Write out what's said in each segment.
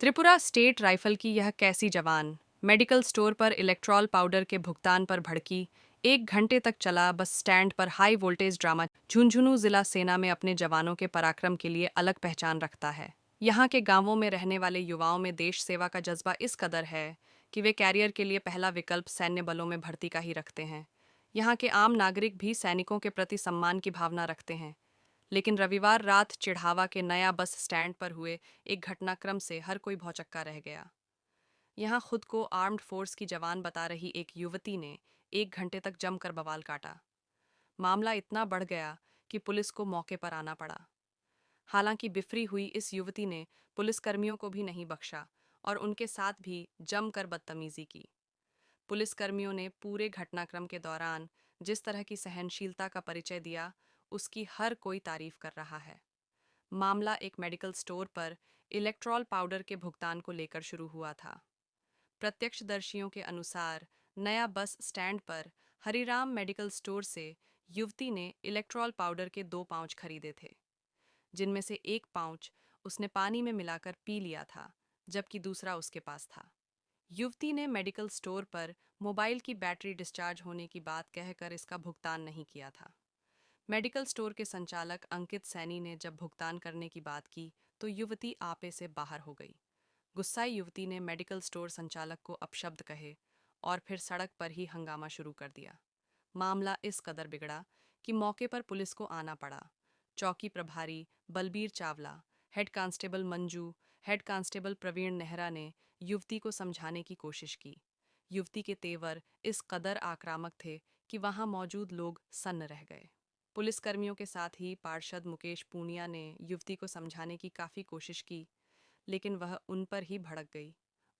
Tripura state rifle की यह कैसी जवान मेडिकल स्टोर पर इलेक्ट्रॉल पाउडर के भुगतान पर भड़की। 1 घंटे तक चला बस स्टैंड पर हाई वोल्टेज ड्रामा। झुंझुनू जिला सेना में अपने जवानों के पराक्रम के लिए अलग पहचान रखता है। यहाँ के गांवों में रहने वाले युवाओं में देश सेवा का जज्बा इस कदर है कि वे कैरियर के लिए पहला विकल्प सैन्य बलों में भर्ती का ही रखते हैं। यहाँ के आम नागरिक भी सैनिकों के प्रति सम्मान की भावना रखते हैं। लेकिन रविवार रात चिढ़ावा के नया बस स्टैंड पर हुए एक घटनाक्रम से हर कोई भौचक्का रह गया। यहाँ खुद को आर्म्ड फोर्स की जवान बता रही एक युवती ने 1 घंटे तक जमकर बवाल काटा। मामला इतना बढ़ गया कि पुलिस को मौके पर आना पड़ा। हालांकि बिफरी हुई इस युवती ने पुलिसकर्मियों को भी नहीं बख्शा और उनके साथ भी जमकर बदतमीजी की। पुलिसकर्मियों ने पूरे घटनाक्रम के दौरान जिस तरह की सहनशीलता का परिचय दिया, उसकी हर कोई तारीफ कर रहा है। मामला एक मेडिकल स्टोर पर इलेक्ट्रॉल पाउडर के भुगतान को लेकर शुरू हुआ था। प्रत्यक्षदर्शियों के अनुसार नया बस स्टैंड पर हरिराम मेडिकल स्टोर से युवती ने इलेक्ट्रॉल पाउडर के 2 पाउच खरीदे थे, जिनमें से एक पाउच उसने पानी में मिलाकर पी लिया था, जबकि दूसरा उसके पास था। युवती ने मेडिकल स्टोर पर मोबाइल की बैटरी डिस्चार्ज होने की बात कहकर इसका भुगतान नहीं किया था। मेडिकल स्टोर के संचालक अंकित सैनी ने जब भुगतान करने की बात की तो युवती आपे से बाहर हो गई। गुस्साई युवती ने मेडिकल स्टोर संचालक को अपशब्द कहे और फिर सड़क पर ही हंगामा शुरू कर दिया। मामला इस कदर बिगड़ा कि मौके पर पुलिस को आना पड़ा। चौकी प्रभारी Balbir Chawla, head constable Manju, head constable Praveen Nehra ने युवती को समझाने की कोशिश की। युवती के तेवर इस कदर आक्रामक थे कि वहां मौजूद लोग सन्न रह गए। पुलिसकर्मियों के साथ ही पार्षद मुकेश पूनिया ने युवती को समझाने की काफ़ी कोशिश की, लेकिन वह उन पर ही भड़क गई।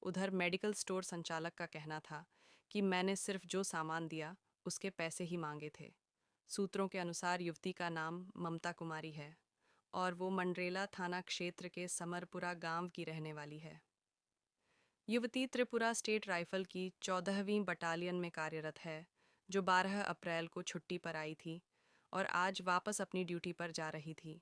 उधर मेडिकल स्टोर संचालक का कहना था कि मैंने सिर्फ जो सामान दिया उसके पैसे ही मांगे थे। सूत्रों के अनुसार युवती का नाम ममता कुमारी है और वो मंडरेला थाना क्षेत्र के समरपुरा गांव की रहने वाली है। युवती त्रिपुरा स्टेट राइफल की 14वीं बटालियन में कार्यरत है, जो 12 अप्रैल को छुट्टी पर आई थी और आज वापस अपनी ड्यूटी पर जा रही थी।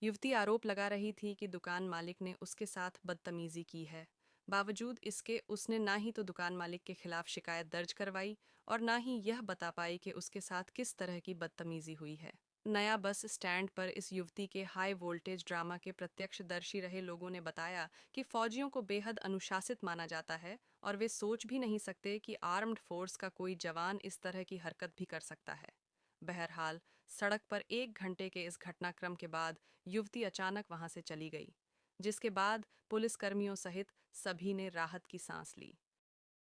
युवती आरोप लगा रही थी कि दुकान मालिक ने उसके साथ बदतमीजी की है। बावजूद इसके उसने ना ही तो दुकान मालिक के खिलाफ शिकायत दर्ज करवाई और ना ही यह बता पाई कि उसके साथ किस तरह की बदतमीजी हुई है। नया बस स्टैंड पर इस युवती के हाई वोल्टेज ड्रामा के प्रत्यक्षदर्शी रहे लोगों ने बताया कि फौजियों को बेहद अनुशासित माना जाता है और वे सोच भी नहीं सकते कि आर्म्ड फोर्स का कोई जवान इस तरह की हरकत भी कर सकता है। बहरहाल सड़क पर 1 घंटे के इस घटनाक्रम के बाद युवती अचानक वहां से चली गई, जिसके बाद पुलिसकर्मियों सहित सभी ने राहत की सांस ली।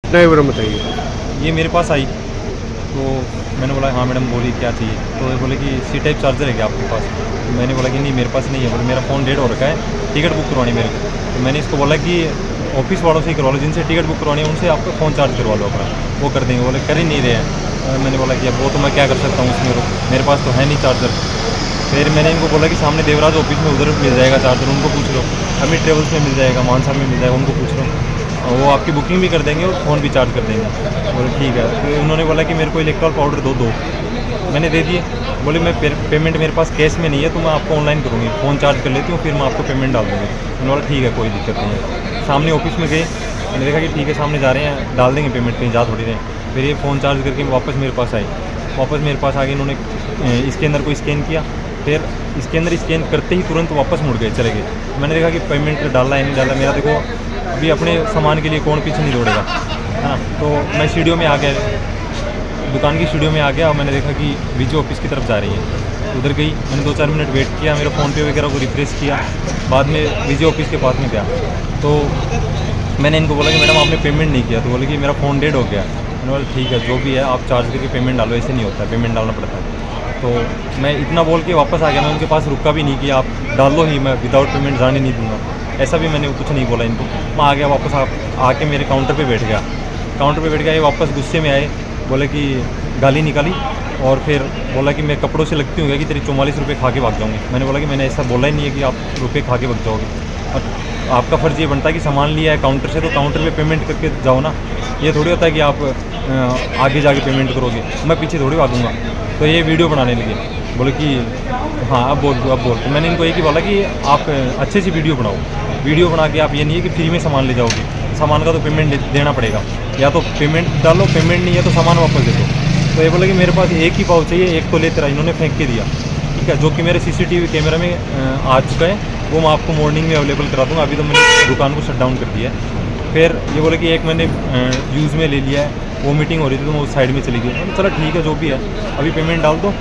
नहीं मैडम बताइए। ये मेरे पास आई तो मैंने बोला हाँ मैडम बोली क्या चाहिए, तो ये बोले कि सी टाइप चार्जर है क्या आपके पास। तो मैंने बोला कि नहीं मेरे पास नहीं है, बोले मेरा फ़ोन डेड हो रखा है, टिकट बुक करवानी मेरे को। तो मैंने इसको बोला कि ऑफिस वालों से ही करवा लो, जिनसे टिकट बुक करवानी है उनसे आपका फ़ोन चार्ज करवा लो अपना, वो कर देंगे। बोले कर ही नहीं रहे हैं। मैंने बोला कि अब वो तो मैं क्या कर सकता हूँ उसमें, मेरे पास तो है नहीं चार्जर। फिर मैंने इनको बोला कि सामने देवराज ऑफिस में उधर मिल जाएगा चार्जर, उनको पूछ लो। अमित ट्रेवल्स में मिल जाएगा, मानसा में मिल जाएगा, उनको पूछ लो, वो आपकी बुकिंग भी कर देंगे और फ़ोन भी चार्ज कर देंगे। बोले ठीक है। तो उन्होंने बोला कि मेरे को इलेक्ट्रॉल पाउडर दो। मैंने दे दिए। बोले मैं पेमेंट मेरे पास कैश में नहीं है तो मैं आपको ऑनलाइन करूँगी, फ़ोन चार्ज कर लेती हूँ फिर मैं आपको पेमेंट डाल दूँगी। मैंने बोला ठीक है कोई दिक्कत नहीं है। सामने ऑफिस में गए, मैंने देखा कि ठीक है सामने जा रहे हैं, डाल देंगे पेमेंट, कहीं जा थोड़ी रहे। फिर ये फ़ोन चार्ज करके वापस मेरे पास आए। वापस मेरे पास आके इन्होंने इसके अंदर को स्कैन किया, फिर इसके अंदर स्कैन करते ही तुरंत वापस मुड़ गए, चले गए। मैंने देखा कि पेमेंट डाला है नहीं डाला, मेरा देखो अभी अपने सामान के लिए कौन पीछे नहीं दौड़ेगा, है ना। तो मैं स्टूडियो में आ गया, दुकान की स्टूडियो में आ गया और मैंने देखा कि विजय ऑफिस की तरफ जा रही है। उधर गई, मैंने 2-4 मिनट वेट किया, मेरा फ़ोन पे वगैरह को रिफ्रेश किया, बाद में विजय ऑफिस के पास में गया। तो मैंने इनको बोला कि मैडम आपने पेमेंट नहीं किया, तो बोले कि मेरा फ़ोन डेड हो गया। मैंने बोला ठीक है जो भी है आप चार्ज करके पेमेंट डालो, ऐसे नहीं होता, पेमेंट डालना पड़ता है। तो मैं इतना बोल के वापस आ गया, मैं उनके पास रुका भी नहीं कि आप डाल लो ही, मैं विदाउट पेमेंट जाने नहीं दूँगा, ऐसा भी मैंने कुछ नहीं बोला इनको। मैं आ गया वापस, आके मेरे काउंटर पे बैठ गया। काउंटर पे बैठ गया, ये वापस गुस्से में आए, बोले कि गाली निकाली और फिर बोला कि मैं कपड़ों से लगती हूँ क्या कि तेरी 44 रुपये खा के भाग जाऊँगी। मैंने बोला कि मैंने ऐसा बोला ही नहीं है कि आप रुपये खा के भाग जाओगे। आपका फ़र्ज़ ये बनता है कि सामान लिया है काउंटर से तो काउंटर पे पेमेंट करके जाओ ना। ये थोड़ी होता है कि आप आगे जाके पेमेंट करोगे, मैं पीछे थोड़ी भागूंगा। तो ये वीडियो बनाने लगे, बोले कि हाँ अब बोल। तो मैंने इनको एक ही बोला कि आप अच्छे से वीडियो बनाओ, वीडियो बना के आप ये नहीं है कि फ्री में सामान ले जाओगे, सामान का तो पेमेंट देना पड़ेगा, या तो पेमेंट डालो, पेमेंट नहीं है तो सामान वापस दे दो। तो ये बोला कि मेरे पास एक ही पाउच चाहिए, एक तो ले तेरा, इन्होंने फेंक के दिया, ठीक है, जो कि मेरे CCTV कैमरा में आ चुका है, वो मैं आपको मॉर्निंग में अवेलेबल करा दूँगा। अभी तो मैंने दुकान को शट डाउन कर दिया है। फिर ये बोले कि एक मैंने यूज़ में ले लिया है, वो मीटिंग हो रही थी तो मैं उस साइड में चली गई। मैंने चलो ठीक है जो भी है, अभी पेमेंट डाल दो,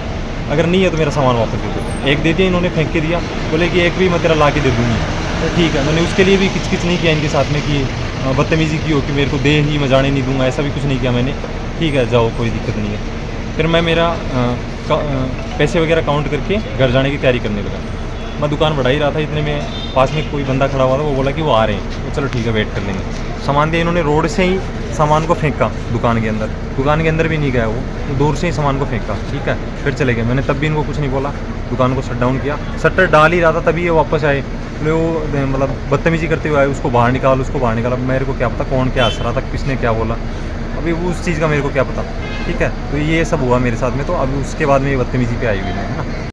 अगर नहीं है तो मेरा सामान वापस दे दो। एक दे दिया, इन्होंने फेंक के दिया, बोले कि एक भी मैं तेरा ला के दे दूँगी। तो ठीक है, मैंने उसके लिए भी किच नहीं किया इनके साथ में कि बदतमीज़ी की हो कि मेरे को दे ही मैं जाने नहीं दूँगा, ऐसा भी कुछ नहीं किया मैंने। ठीक है जाओ, कोई दिक्कत नहीं है। फिर मैं मेरा पैसे वगैरह काउंट करके घर जाने की तैयारी करने लगा। मैं दुकान बढ़ा ही रहा था, इतने में पास में कोई बंदा खड़ा हुआ था, वो बोला कि वो आ रहे हैं, तो चलो ठीक है वेट कर लेंगे। सामान दिया, इन्होंने रोड से ही सामान को फेंका दुकान के अंदर भी नहीं गया वो दूर से ही सामान को फेंका, ठीक है, फिर चले गए। मैंने तब भी इनको कुछ नहीं बोला, दुकान को शट डाउन किया, शटर डाल ही रहा था तभी ये वापस आए। बोले वो मतलब बदतमीज़ी करते हुए आए, उसको बाहर निकाल। अब मेरे को क्या पता कौन क्या हंस रहा था, किसने क्या बोला, अभी वो उस चीज़ का मेरे को क्या पता, ठीक है। तो ये सब हुआ मेरे साथ में, तो अभी उसके बाद में ये बदतमीज़ी पे आई हुई है ना।